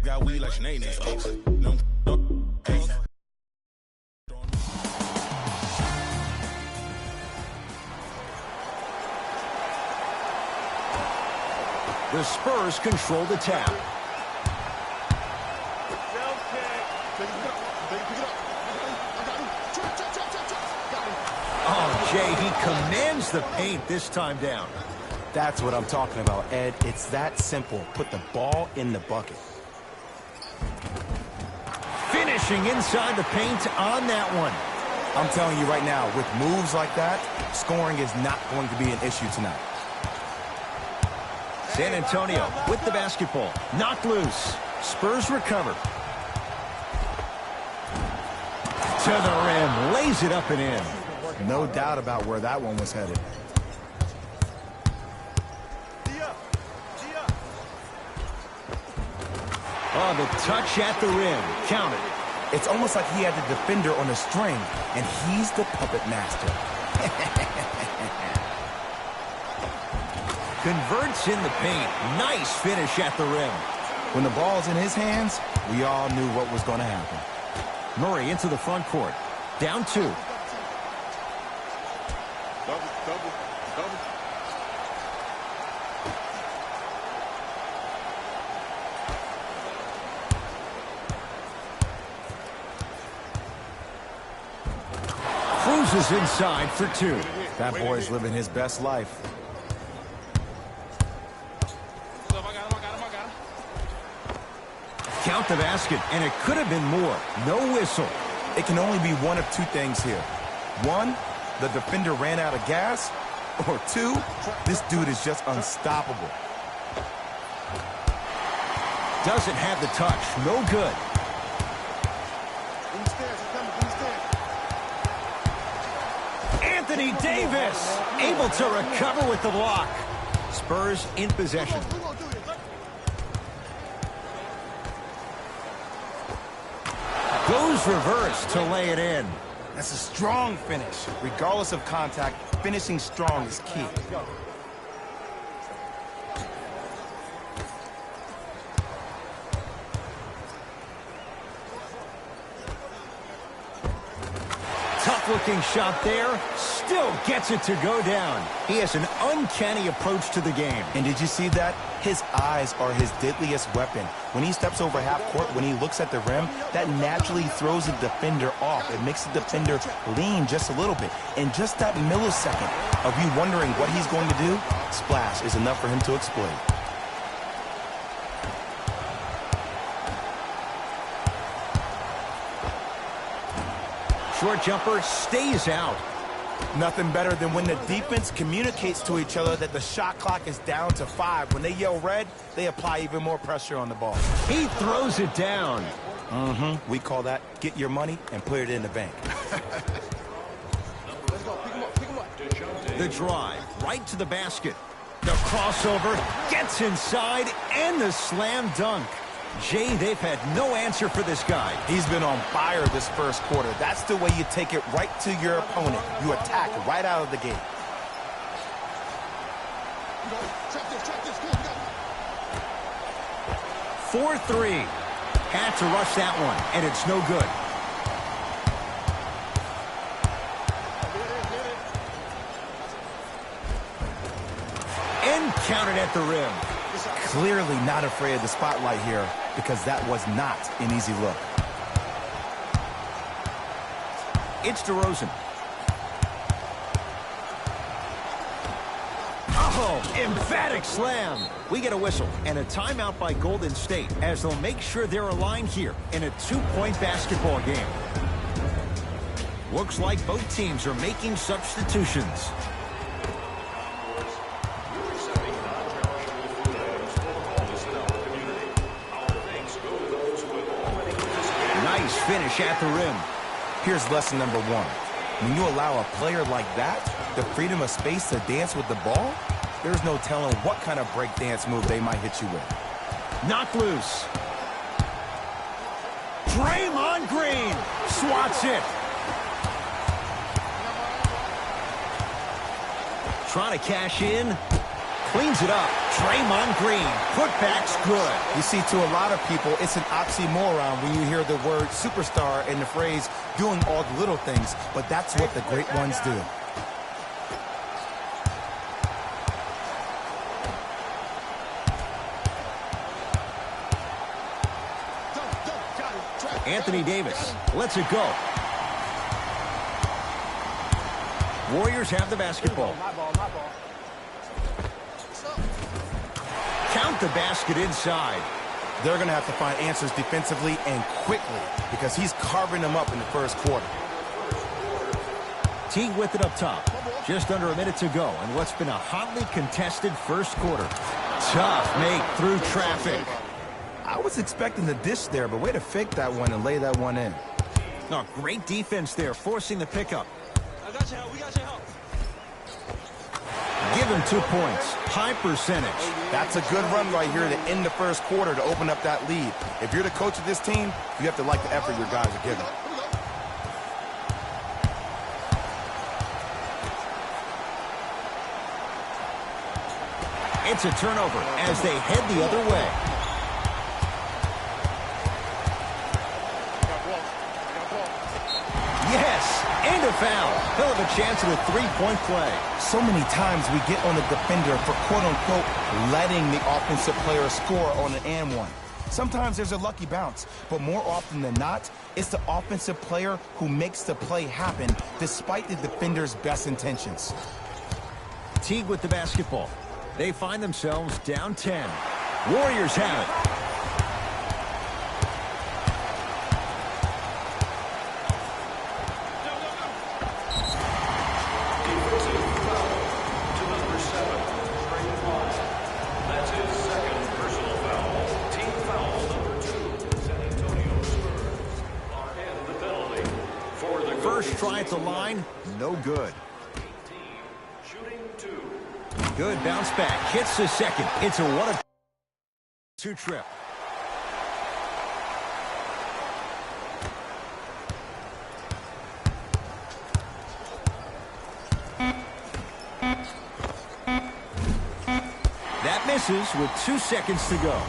Got weed like Sinead. No. The Spurs control the tap. Oh, Jay, he commands the paint this time down. That's what I'm talking about, Ed. It's that simple. Put the ball in the bucket. Finishing inside the paint on that one. I'm telling you right now, with moves like that, scoring is not going to be an issue tonight. San Antonio with the basketball. Knocked loose. Spurs recover. To the rim. Lays it up and in. No doubt about where that one was headed. Oh, the touch at the rim. Count it. It's almost like he had the defender on a string, and he's the puppet master. Converts in the paint. Nice finish at the rim. When the ball's in his hands, we all knew what was going to happen. Murray into the front court. Down 2. Double. Cruises inside for 2. That boy's living his best life. Count the basket, and it could have been more. No whistle. It can only be one of 2 things here. 1, the defender ran out of gas. Or 2, this dude is just unstoppable. Doesn't have the touch. No good. Anthony Davis able to recover with the block. Spurs in possession. Goes reverse to lay it in. That's a strong finish. Regardless of contact, finishing strong is key. Tough-looking shot there. Still gets it to go down. He has an uncanny approach to the game. And did you see that? His eyes are his deadliest weapon. When he steps over half court, when he looks at the rim, that naturally throws the defender off. It makes the defender lean just a little bit. And just that millisecond of you wondering what he's going to do, splash is enough for him to exploit. Short jumper stays out. Nothing better than when the defense communicates to each other that the shot clock is down to 5. When they yell red, they apply even more pressure on the ball. He throws it down. We call that get your money and put it in the bank. The drive right to the basket. The crossover gets inside and the slam dunk. Jay, they've had no answer for this guy. He's been on fire this first quarter. That's the way you take it right to your opponent. You attack right out of the gate. For 3. Had to rush that one, and it's no good. And counted at the rim. Clearly not afraid of the spotlight here because that was not an easy look. It's DeRozan. Oh, emphatic slam. We get a whistle and a timeout by Golden State as they'll make sure they're aligned here in a 2-point basketball game. Looks like both teams are making substitutions. Nice finish at the rim. Here's lesson number 1. When you allow a player like that the freedom of space to dance with the ball, there's no telling what kind of breakdance move they might hit you with. Knocked loose. Draymond Green swats it. Trying to cash in. cleans it up. Draymond Green, putback's good. You see, to a lot of people, it's an oxymoron when you hear the word superstar and the phrase doing all the little things, but that's what the great ones do. Anthony Davis lets it go. Warriors have the basketball. Count the basket inside. They're going to have to find answers defensively and quickly because he's carving them up in the first quarter. Teague with it up top. Just under a minute to go in what's been a hotly contested first quarter. Tough make through traffic. I was expecting the dish there, but way to fake that one and lay that one in. Oh, great defense there, forcing the pickup. I got your help. We got your help. Give him 2 points. High percentage. That's a good run right here to end the first quarter to open up that lead. If you're the coach of this team, you have to like the effort your guys are giving. It's a turnover as they head the other way. Yes, and a foul. He'll have a chance at a three-point play. So many times we get on the defender for quote-unquote letting the offensive player score on an and one. Sometimes there's a lucky bounce, but more often than not, it's the offensive player who makes the play happen despite the defender's best intentions. Teague with the basketball. They find themselves down 10. Warriors have it. First try at the line, no good. Good bounce back, hits the second. It's a 1-2 trip. That misses with 2 seconds to go.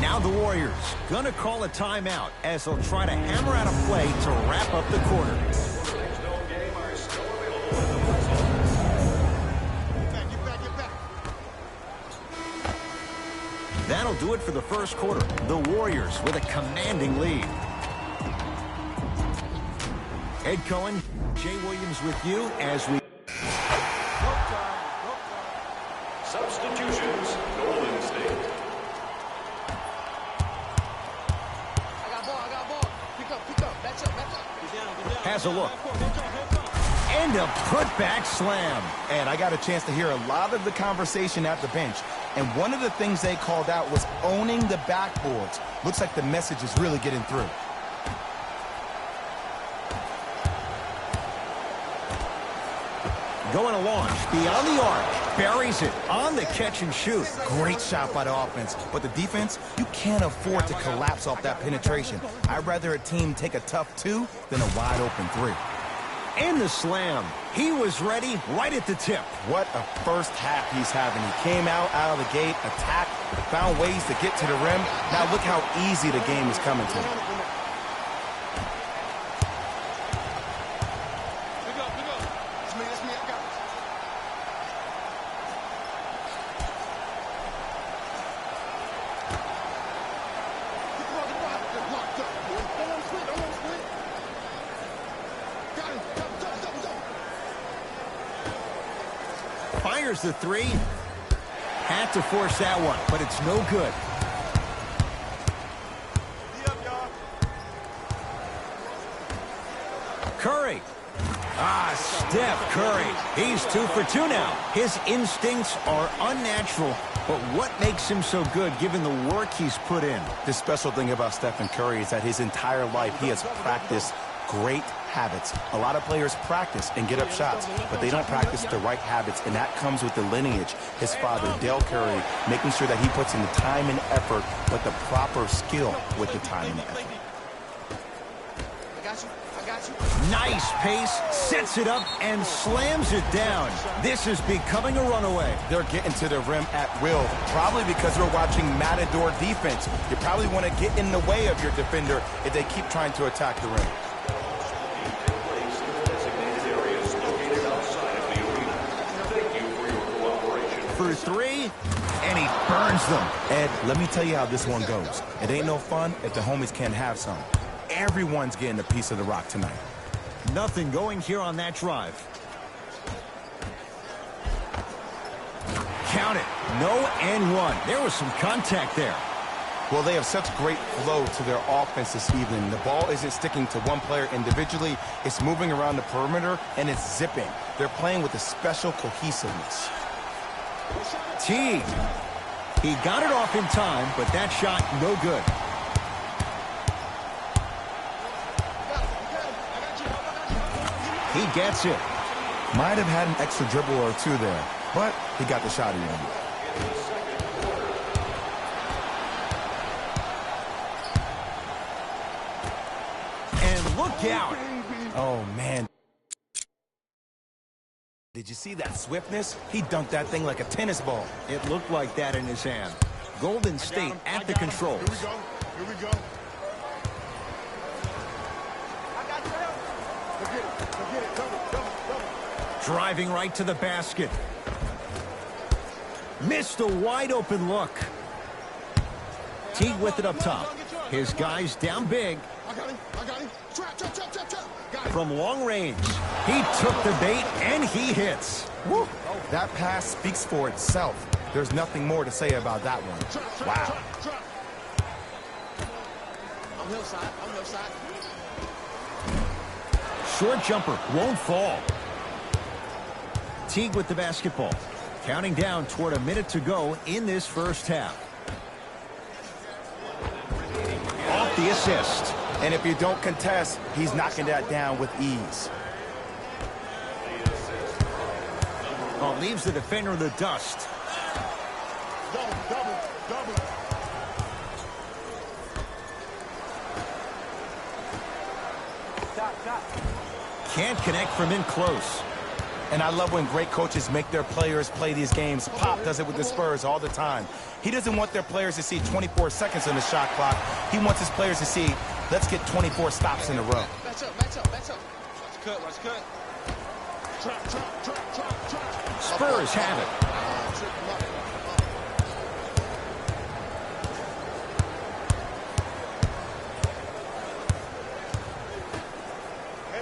Now the Warriors gonna call a timeout as they'll try to hammer out a play to wrap up the quarter. That'll do it for the first quarter. The Warriors with a commanding lead. Ed Cohen, Jay Williams with you as we... Substitutions, Golden State. I got ball. Pick up. Back up. Get down. Has a look. And a putback slam. And I got a chance to hear a lot of the conversation at the bench. And one of the things they called out was owning the backboards. Looks like the message is really getting through. Going to launch beyond the arc. Buries it on the catch and shoot. Great shot by the offense. But the defense, you can't afford to collapse off that penetration. I'd rather a team take a tough 2 than a wide open 3. And the slam. He was ready right at the tip. What a first half he's having. He came out of the gate, attacked, found ways to get to the rim. Now look how easy the game is coming to him. Pick up. It's me. I got it. Don't split. Got it. Go. Fires the 3. Had to force that one, but it's no good. Curry. Steph Curry. He's 2 for 2 now. His instincts are unnatural, but what makes him so good given the work he's put in? The special thing about Stephen Curry is that his entire life he has practiced great habits. A lot of players practice and get up shots, but they don't practice the right habits, and that comes with the lineage. His father, Dale Curry, making sure that he puts in the time and effort, but the proper skill with the time and effort. got you. I got you. Nice pace, sets it up, and slams it down. This is becoming a runaway. They're getting to the rim at will, probably because we're watching Matador defense. You probably want to get in the way of your defender if they keep trying to attack the rim. For three, and he burns them. Ed, let me tell you how this one goes. It ain't no fun if the homies can't have some. Everyone's getting a piece of the rock tonight. Nothing going here on that drive. Count it. No and one. There was some contact there. Well, they have such great flow to their offense this evening. The ball isn't sticking to one player individually. It's moving around the perimeter, and it's zipping. They're playing with a special cohesiveness. Teague. He got it off in time, but that shot no good. He gets it. Might have had an extra dribble or two there, but he got the shot in. And look out. Oh, man. Did you see that swiftness? He dunked that thing like a tennis ball. It looked like that in his hand. Golden State at the controls. Here we go. Here we go. Go get it. Go get it. Double. Driving right to the basket. Missed a wide open look. Teague with it up top. His guys down big. I got him. Trap. Got him. From long range. He took the bait and he hits. Woo. That pass speaks for itself. There's nothing more to say about that one. Wow. Trap. I'm hillside. Short jumper won't fall. Teague with the basketball. Counting down toward a minute to go in this first half. Off the assist. And if you don't contest, he's knocking that down with ease. Oh, leaves the defender in the dust. Double. Can't connect from in close. And I love when great coaches make their players play these games. Pop does it with the Spurs all the time. He doesn't want their players to see 24 seconds on the shot clock. He wants his players to see, let's get 24 stops in a row. Match up. Watch cut. Trap. Spurs have it.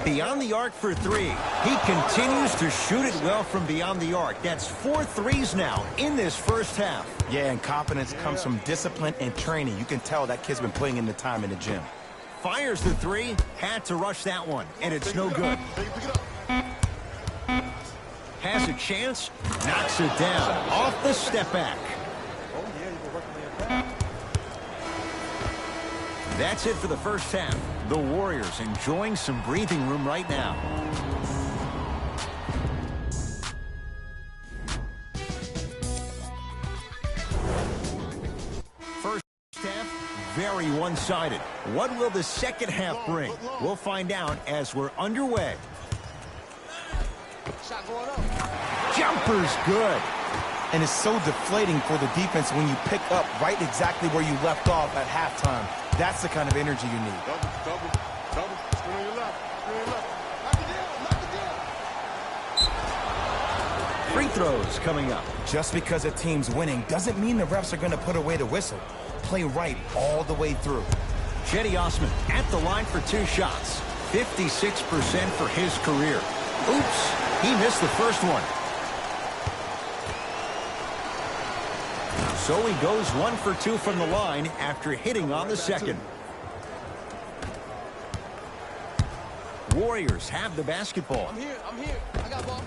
Beyond the arc for three. He continues to shoot it well from beyond the arc. That's 4 threes now in this first half. Yeah, and confidence comes from discipline and training. You can tell that kid's been putting in the time in the gym. Fires the three. Had to rush that one, and it's no good. Has a chance. Knocks it down. Off the step back. That's it for the first half. The Warriors enjoying some breathing room right now. First half, very one-sided. What will the second half bring? We'll find out as we're underway. Shot going up. Jumper's good. And it's so deflating for the defense when you pick up right exactly where you left off at halftime. That's the kind of energy you need. Double. Screen on your left. Knock it down. Free throws coming up. Just because a team's winning doesn't mean the refs are going to put away the whistle. Play right all the way through. Cedi Osman at the line for 2 shots. 56% for his career. Oops, he missed the first one. So he goes 1 for 2 from the line after hitting on the second. Warriors have the basketball. I'm here. I got ball.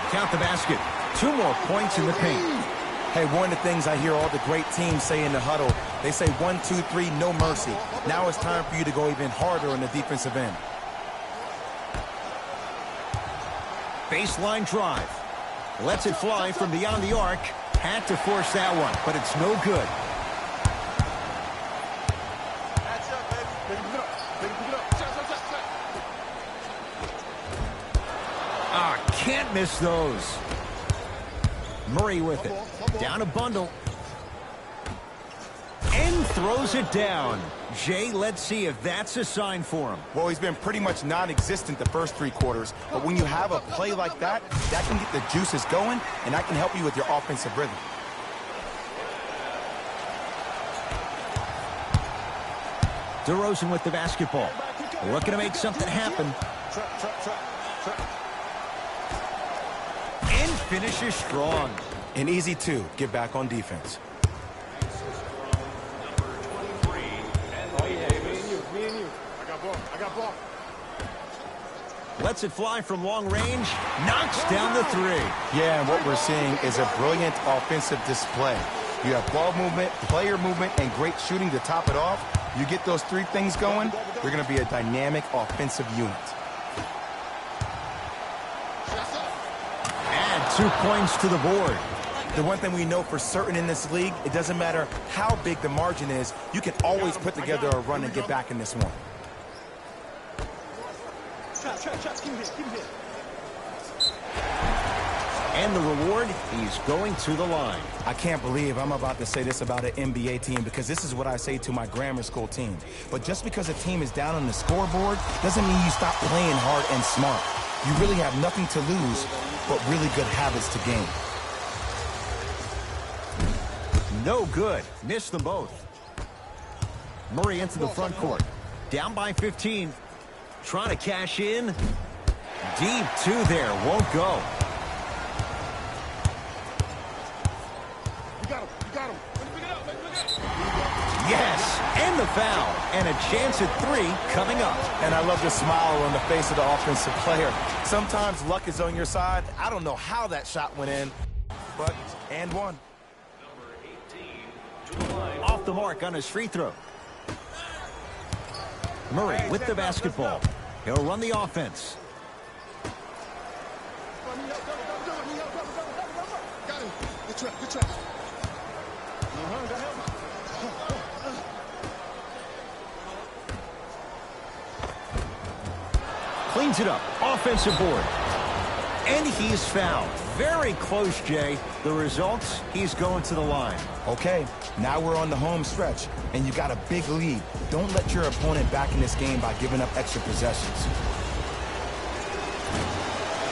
Count the basket. 2 more points in the paint. Hey, one of the things I hear all the great teams say in the huddle, they say 1, 2, 3, no mercy. Now it's time for you to go even harder on the defensive end. Baseline drive. Lets it fly from beyond the arc. Had to force that one, but it's no good. Match up, baby. Pick it up. Shot. Can't miss those. Murray with it. Down a bundle. And throws it down. Jay, let's see if that's a sign for him. Well, he's been pretty much non-existent the first 3 quarters, but when you have a play like that, that can get the juices going, and that can help you with your offensive rhythm. DeRozan with the basketball. Looking to make something happen. And finishes strong. And easy, too. Get back on defense. I got ball. Lets it fly from long range. Knocks down the 3. Yeah, and what we're seeing is a brilliant offensive display. You have ball movement, player movement, and great shooting to top it off. You get those 3 things going, you're going to be a dynamic offensive unit. Add 2 points to the board. The one thing we know for certain in this league, it doesn't matter how big the margin is, you can always put together a run and get back in this one. And the reward, he's going to the line. I can't believe I'm about to say this about an NBA team, because this is what I say to my grammar school team. But just because a team is down on the scoreboard doesn't mean you stop playing hard and smart. You really have nothing to lose, but really good habits to gain. No good. Missed them both. Murray into the front court. Down by 15. Trying to cash in. Deep 2 there. Won't go. You got him. Yes. And the foul. And a chance at 3 coming up. And I love the smile on the face of the offensive player. Sometimes luck is on your side. I don't know how that shot went in, but and one. Off the mark on his free throw. Murray with the basketball. He'll run the offense. Got him. Good trap. Cleans it up. Offensive board. And he's fouled. Very close, Jay. The results, he's going to the line. Okay, now we're on the home stretch, and you got a big lead. Don't let your opponent back in this game by giving up extra possessions.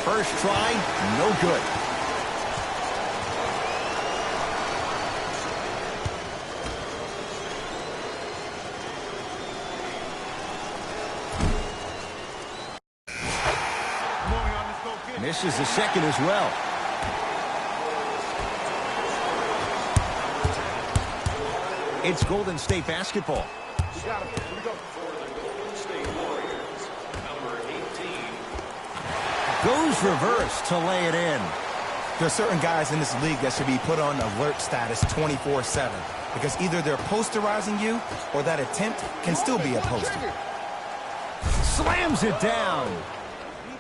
First try, no good. Misses the second as well. It's Golden State basketball. You got him. Here we go. Goes reverse to lay it in. There are certain guys in this league that should be put on alert status 24/7, because either they're posterizing you or that attempt can still be a poster. Slams it down.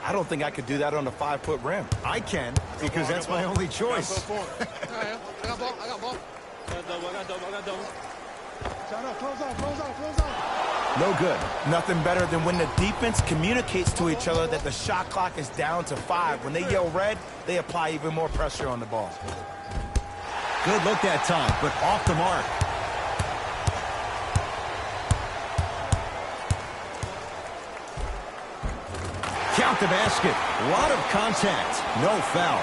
I don't think I could do that on a 5-foot rim. I can, because that's my only choice. I got ball. Close out. No good. Nothing better than when the defense communicates to each other that the shot clock is down to 5. When they yell red, they apply even more pressure on the ball. Good look that time, but off the mark. Count the basket. A lot of contact. No foul.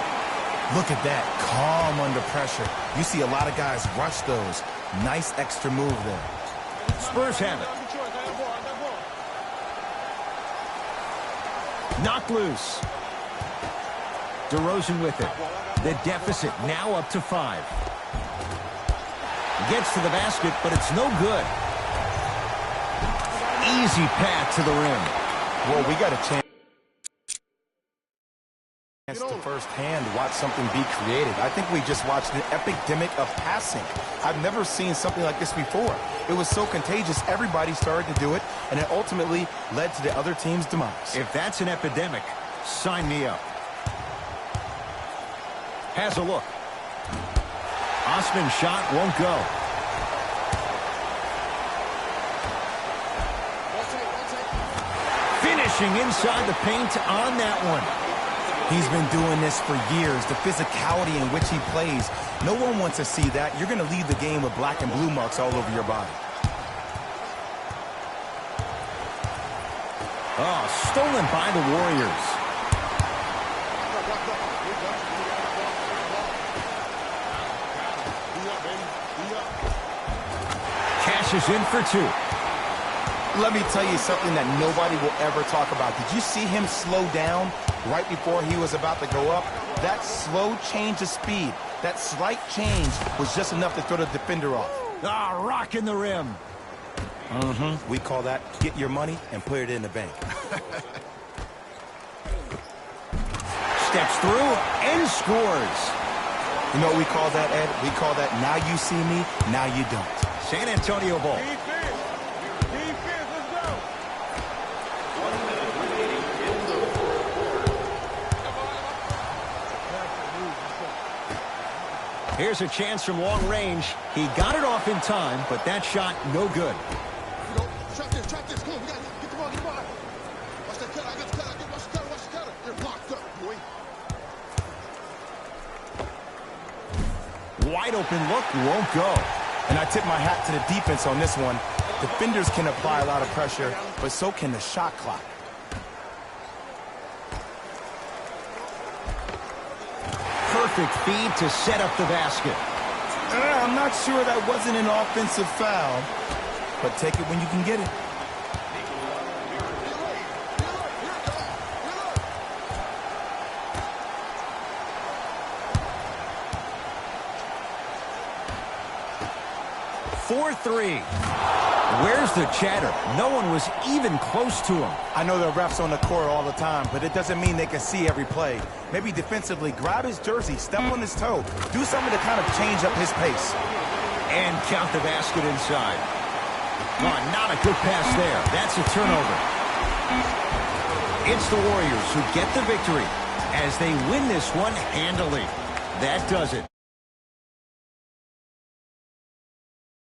Look at that. Calm under pressure. You see a lot of guys rush those. Nice extra move there. Spurs have it. Knocked loose. DeRozan with it. The deficit now up to 5. Gets to the basket, but it's no good. Easy path to the rim. Well, we got a chance to firsthand watch something be created. I think we just watched an epidemic of passing. I've never seen something like this before. It was so contagious, everybody started to do it, and it ultimately led to the other team's demise. If that's an epidemic, sign me up. Has a look. Osman's shot won't go. Finishing inside the paint on that one. He's been doing this for years, the physicality in which he plays. No one wants to see that. You're going to leave the game with black and blue marks all over your body. Oh, stolen by the Warriors. Cashes in for 2. Let me tell you something that nobody will ever talk about. Did you see him slow down right before he was about to go up? That slow change of speed, that slight change was just enough to throw the defender off. Ah, rocking the rim. We call that get your money and put it in the bank. Steps through and scores. You know what we call that, Ed? We call that now you see me, now you don't. San Antonio ball. Defense, let's go. Here's a chance from long range. He got it off in time, but that shot no good. Trap this. Come on, we got to get the ball, Watch that cutter, I got the cutter. Watch the cutter. You're locked up, boy. Wide open look, won't go. And I tip my hat to the defense on this one. Defenders can apply a lot of pressure, but so can the shot clock. Perfect feed to set up the basket. I'm not sure that wasn't an offensive foul, but take it when you can get it. For 3. Where's the chatter? No one was even close to him. I know the refs on the court all the time, but it doesn't mean they can see every play. Maybe defensively, grab his jersey, step on his toe, do something to kind of change up his pace. And count the basket inside. Oh, not a good pass there. That's a turnover. It's the Warriors who get the victory as they win this one handily. That does it.